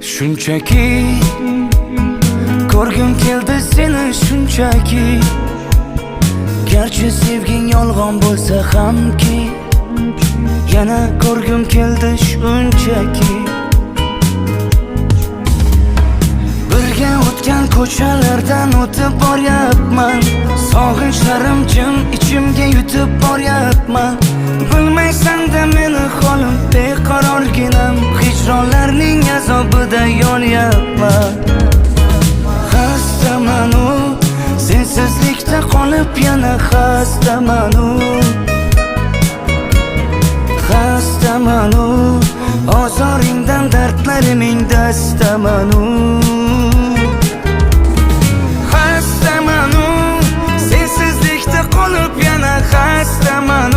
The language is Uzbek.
Shunchaki ko'rgim keldi seni shunchaki. Garchi sevging yolg'on bo'lsa hamki, yana ko'rgim keldi shunchaki. Birga o'tgan ko'chalardan o'tib boryapman, sog'inchlarim jim ichimga yutib boryapman. Bilmaysan-da meni holim beqarorginam, hijronlarning azobida yonyapman. Xastaman-u, sensizlikda qolib yana xastaman-u. Xastaman-u, ozoringdan dardlariming dastaman-u. Xastaman-u, sensizlikda qolib yana xastaman-u.